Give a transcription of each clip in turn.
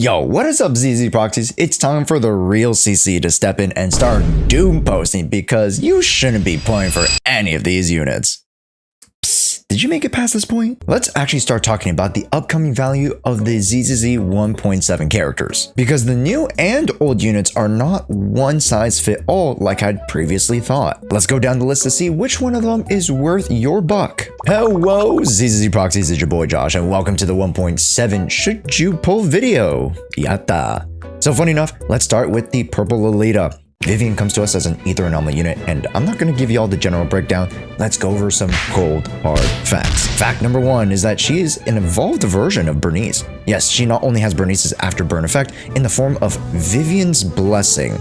Yo, what is up, ZZ Proxies? It's time for the real CC to step in and start doom posting because you shouldn't be playing for any of these units. Psst, did you make it past this point? Let's actually start talking about the upcoming value of the ZZZ 1.7 characters, because the new and old units are not one size fit all like I'd previously thought. Let's go down the list to see which one of them is worth your buck. Hello, ZZZ Proxies, it's your boy Josh, and welcome to the 1.7 Should You Pull video. Yatta. So funny enough, let's start with the purple Lolita. Vivian comes to us as an Ether Anomaly unit, and I'm not going to give you all the general breakdown. Let's go over some cold, hard facts. Fact number one is that she is an evolved version of Bernice. Yes, she not only has Bernice's afterburn effect in the form of Vivian's Blessing.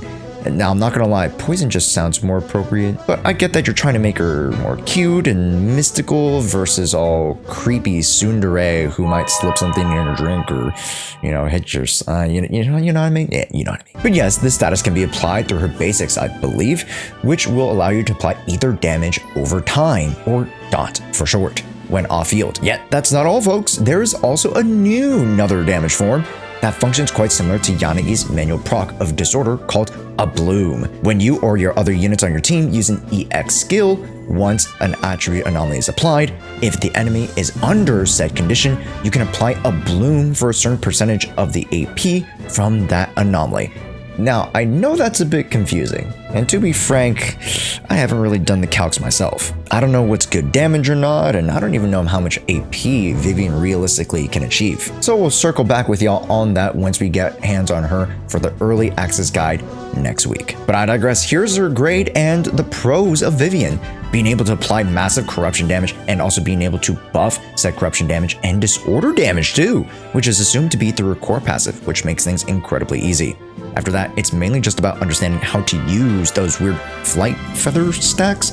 Now, I'm not gonna lie, poison just sounds more appropriate, but I get that you're trying to make her more cute and mystical versus all creepy tsundere who might slip something in your drink or, you know, hit your, you know what I mean? Yeah, you know what I mean. But yes, this status can be applied through her basics, I believe, which will allow you to apply ether damage over time, or DOT for short, when off field. Yet, that's not all, folks. There is also another damage form that functions quite similar to Yanagi's manual proc of Disorder called a Bloom. When you or your other units on your team use an EX skill, once an attribute anomaly is applied, if the enemy is under said condition, you can apply a Bloom for a certain percentage of the AP from that anomaly. Now, I know that's a bit confusing, and to be frank, I haven't really done the calcs myself. I don't know what's good damage or not, and I don't even know how much AP Vivian realistically can achieve. So we'll circle back with y'all on that once we get hands on her for the early access guide next week. But I digress, here's her grade and the pros of Vivian. Being able to apply massive corruption damage and also being able to buff said corruption damage and disorder damage too, which is assumed to be through her core passive, which makes things incredibly easy. After that, it's mainly just about understanding how to use those weird flight feather stacks,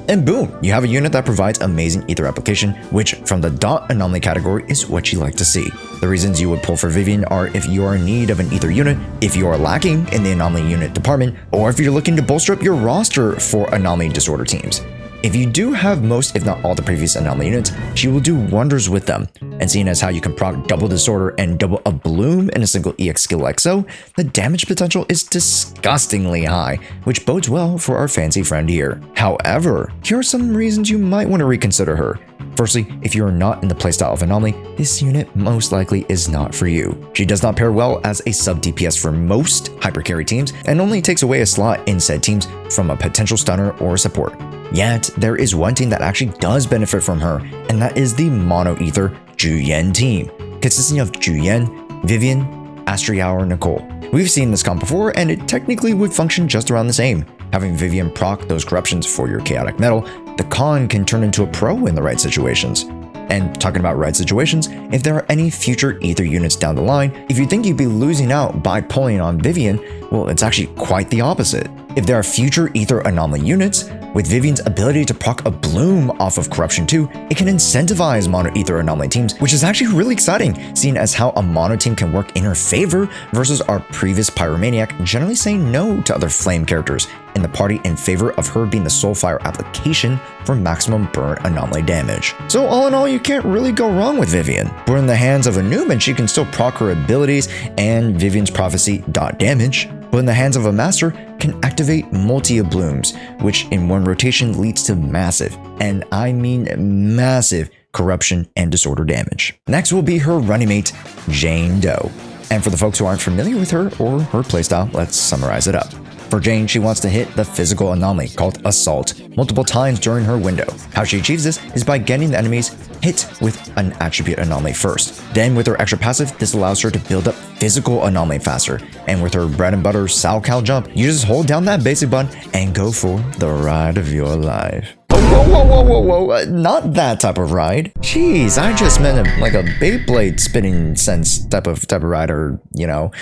and boom, you have a unit that provides amazing ether application, which from the dot anomaly category is what you like to see. The reasons you would pull for Vivian are if you are in need of an ether unit, if you are lacking in the anomaly unit department, or if you're looking to bolster up your roster for anomaly disorder teams. If you do have most, if not all, the previous anomaly units, she will do wonders with them. And seeing as how you can proc double Disorder and double a Bloom in a single EX skill like so, the damage potential is disgustingly high, which bodes well for our fancy friend here. However, here are some reasons you might want to reconsider her. Firstly, if you are not in the playstyle of Anomaly, this unit most likely is not for you. She does not pair well as a sub DPS for most hypercarry teams, and only takes away a slot in said teams from a potential stunner or support. Yet, there is one team that actually does benefit from her, and that is the Mono Ether Juyen team, consisting of Juyen, Vivian, Astriao, or Nicole. We've seen this comp before, and it technically would function just around the same. Having Vivian proc those corruptions for your chaotic metal, the con can turn into a pro in the right situations. And talking about right situations, if there are any future ether units down the line, if you think you'd be losing out by pulling on Vivian, well, it's actually quite the opposite. If there are future ether anomaly units, with Vivian's ability to proc a Bloom off of Corruption 2, it can incentivize mono ether anomaly teams, which is actually really exciting, seeing as how a mono team can work in her favor versus our previous Pyromaniac generally saying no to other flame characters in the party in favor of her being the Soulfire application for maximum burn anomaly damage. So all in all, you can't really go wrong with Vivian. But in the hands of a noob, and she can still proc her abilities and Vivian's Prophecy dot damage, but in the hands of a master, can activate multi-blooms, which in one rotation leads to massive, and I mean massive, corruption and disorder damage. Next will be her running mate, Jane Doe. And for the folks who aren't familiar with her or her playstyle, let's summarize it up. For Jane, she wants to hit the physical anomaly called Assault multiple times during her window. How she achieves this is by getting the enemies hit with an attribute anomaly first. Then with her extra passive, this allows her to build up physical anomaly faster. And with her bread and butter Sal Cal jump, you just hold down that basic button and go for the ride of your life. Whoa, not that type of ride. Jeez, I just meant like a Beyblade spinning sense type of rider, you know,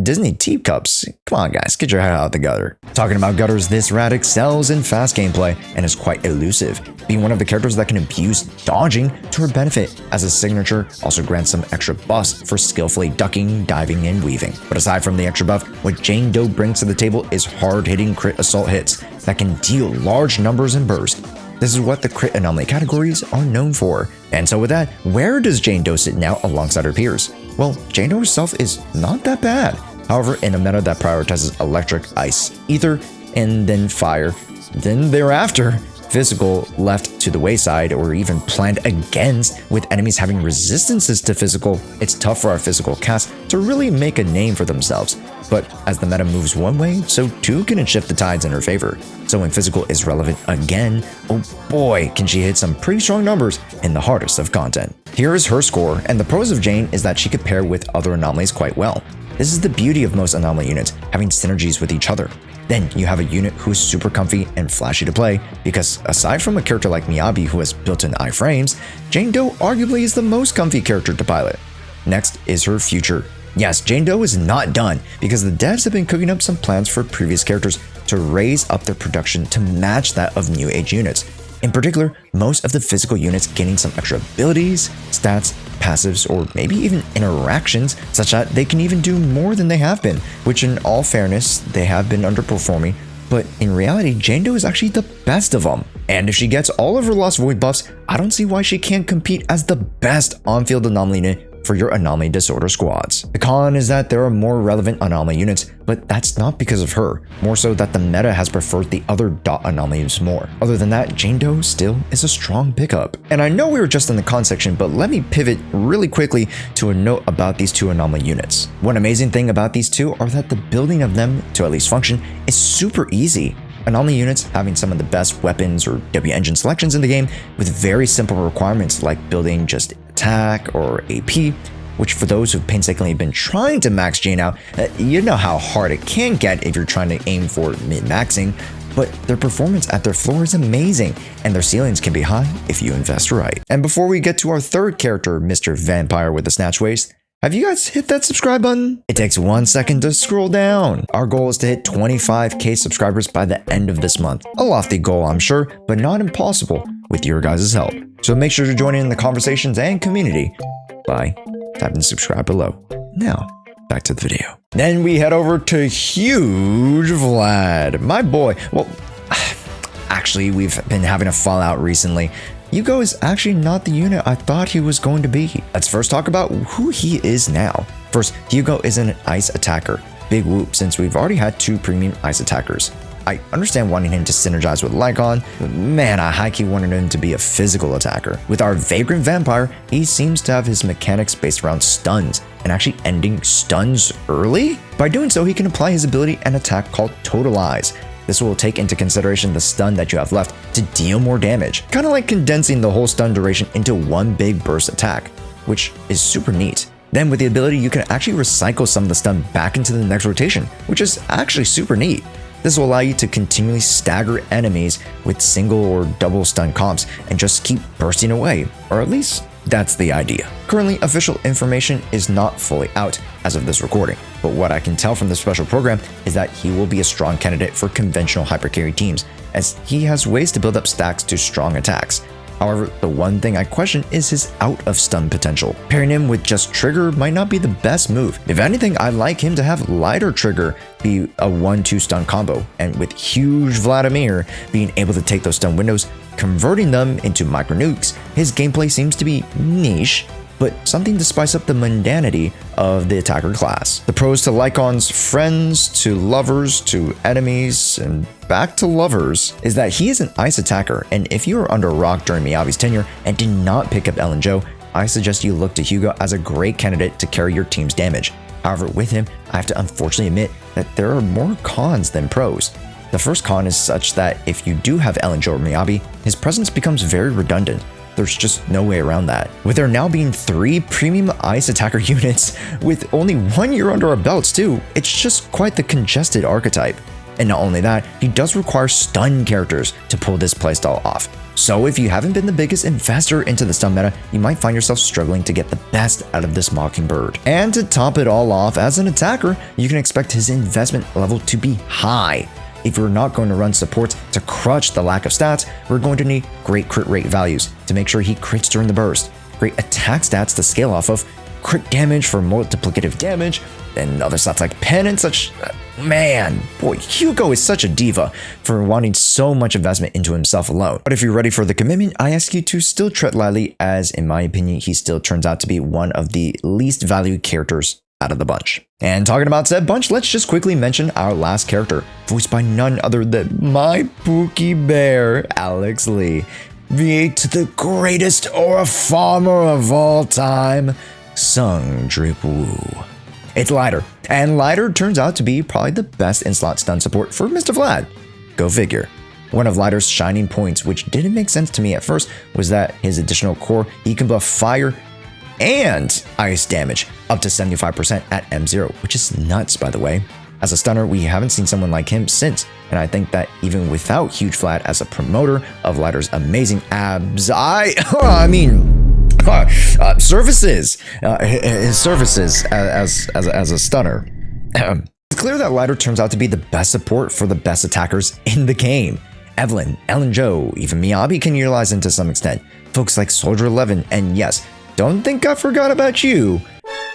Disney teacups. Come on guys, get your head out the gutter. Talking about gutters, this rat excels in fast gameplay and is quite elusive, being one of the characters that can abuse dodging to her benefit, as a signature also grants some extra buffs for skillfully ducking, diving, and weaving. But aside from the extra buff, what Jane Doe brings to the table is hard-hitting crit assault hits that can deal large numbers in burst. This is what the crit anomaly categories are known for. And so with that, where does Jane Doe sit now alongside her peers? Well, Jshoea herself is not that bad. However, in a meta that prioritizes electric, ice, ether, and then fire, then thereafter, physical left to the wayside or even planned against with enemies having resistances to physical, it's tough for our physical cast to really make a name for themselves. But as the meta moves one way, so too can it shift the tides in her favor. So when physical is relevant again, oh boy, can she hit some pretty strong numbers in the hardest of content. Here is her score, and the pros of Jane is that she could pair with other anomalies quite well. This is the beauty of most anomaly units, having synergies with each other. Then you have a unit who is super comfy and flashy to play, because aside from a character like Miyabi who has built-in iframes, Jane Doe arguably is the most comfy character to pilot. Next is her future. Yes, Jane Doe is not done, because the devs have been cooking up some plans for previous characters to raise up their production to match that of new age units. In particular, most of the physical units gaining some extra abilities, stats, passives, or maybe even interactions, such that they can even do more than they have been, which in all fairness, they have been underperforming, but in reality, Jane Doe is actually the best of them. And if she gets all of her Lost Void buffs, I don't see why she can't compete as the best on-field anomaly unit for your anomaly disorder squads. The con is that there are more relevant anomaly units, but that's not because of her, more so that the meta has preferred the other dot anomalies more. Other than that, Jane Doe still is a strong pickup. And I know we were just in the con section, but let me pivot really quickly to a note about these two anomaly units. One amazing thing about these two are that the building of them to at least function is super easy. Anomaly units having some of the best weapons or W engine selections in the game with very simple requirements like building just attack or AP, which for those who've painstakingly been trying to max Jane out, you know how hard it can get if you're trying to aim for mid-maxing, but their performance at their floor is amazing, and their ceilings can be high if you invest right. And before we get to our third character, Mr. Vampire with the Snatch Waist, have you guys hit that subscribe button? It takes 1 second to scroll down. Our goal is to hit 25k subscribers by the end of this month. A lofty goal, I'm sure, but not impossible with your guys' help. So make sure to join in the conversations and community by tapping subscribe below. Now, back to the video. Then we head over to Huge Vlad, my boy. Well, actually, we've been having a fallout recently. Hugo is actually not the unit I thought he was going to be. Let's first talk about who he is now. First, Hugo is an ice attacker. Big whoop, since we've already had 2 premium ice attackers. I understand wanting him to synergize with Lycon, but man, I high-key wanted him to be a physical attacker. With our Vagrant Vampire, he seems to have his mechanics based around stuns, and actually ending stuns early? By doing so, he can apply his ability and attack called Totalize. This will take into consideration the stun that you have left to deal more damage, kind of like condensing the whole stun duration into one big burst attack, which is super neat. Then with the ability, you can actually recycle some of the stun back into the next rotation, which is actually super neat. This will allow you to continually stagger enemies with single or double stun comps and just keep bursting away, or at least that's the idea. Currently, official information is not fully out as of this recording, but what I can tell from the special program is that he will be a strong candidate for conventional hypercarry teams, as he has ways to build up stacks to strong attacks. However, the one thing I question is his out of stun potential. Pairing him with just trigger might not be the best move. If anything, I'd like him to have lighter trigger be a 1-2 stun combo, and with Huge Vladimir being able to take those stun windows, converting them into micro nukes, his gameplay seems to be niche, but something to spice up the mundanity of the attacker class. The pros to Lycon's friends, to lovers, to enemies, and back to lovers is that he is an ice attacker, and if you are under a rock during Miyabi's tenure and did not pick up Ellen Joe, I suggest you look to Hugo as a great candidate to carry your team's damage. However, with him, I have to unfortunately admit that there are more cons than pros. The first con is such that if you do have Ellen Joe or Miyabi, his presence becomes very redundant. There's just no way around that. With there now being 3 premium ice attacker units with only 1 year under our belts too, it's just quite the congested archetype. And not only that, he does require stun characters to pull this playstyle off. So if you haven't been the biggest investor into the stun meta, you might find yourself struggling to get the best out of this Mockingbird. And to top it all off, as an attacker, you can expect his investment level to be high. If we're not going to run supports to crutch the lack of stats, we're going to need great crit rate values to make sure he crits during the burst, great attack stats to scale off of, crit damage for multiplicative damage, and other stats like pen and such. man, boy, Hugo is such a diva for wanting so much investment into himself alone. But if you're ready for the commitment, I ask you to still tread lightly, as in my opinion, he still turns out to be one of the least valued characters out of the bunch. And talking about said bunch, let's just quickly mention our last character, voiced by none other than my Pookie Bear, Alex Lee. V8 to the greatest aura farmer of all time, Sung Drip Woo. It's Lighter, and Lighter turns out to be probably the best in-slot stun support for Mr. Vlad. Go figure. One of Lighter's shining points, which didn't make sense to me at first, was that his additional core, he can buff fire and ice damage up to 75% at M0, which is nuts, by the way. As a stunner, we haven't seen someone like him since, and I think that even without Hugo Vlad as a promoter of Lighter's amazing abs, services, his services as a stunner. It's clear that Lighter turns out to be the best support for the best attackers in the game. Evelyn, Ellen Joe, even Miyabi can utilize him to some extent. Folks like Soldier 11, and yes, don't think I forgot about you,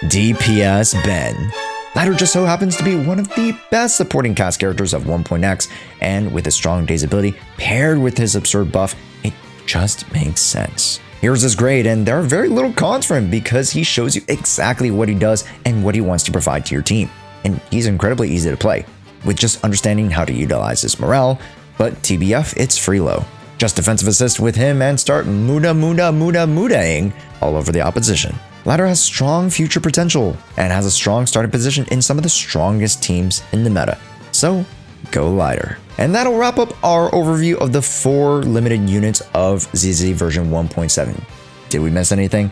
DPS Ben. Lighter just so happens to be one of the best supporting cast characters of 1.x, and with his strong daze ability paired with his absurd buff, it just makes sense. Here's his grade, and there are very little cons for him because he shows you exactly what he does and what he wants to provide to your team. And he's incredibly easy to play, with just understanding how to utilize his morale, but TBF, it's free low. Just defensive assist with him and start mudaing all over the opposition. Lighter has strong future potential and has a strong starting position in some of the strongest teams in the meta. So, go Lighter. And that'll wrap up our overview of the 4 limited units of ZZ version 1.7. Did we miss anything?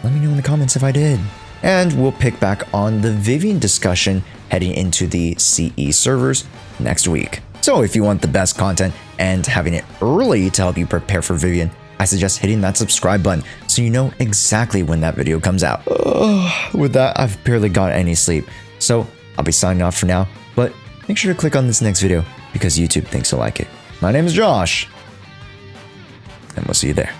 Let me know in the comments if I did. And we'll pick back on the Vivian discussion heading into the CE servers next week. So if you want the best content and having it early to help you prepare for Vivian, I suggest hitting that subscribe button so you know exactly when that video comes out. With that, I've barely got any sleep, so I'll be signing off for now, but make sure to click on this next video because YouTube thinks you'll like it. My name is Josh, and we'll see you there.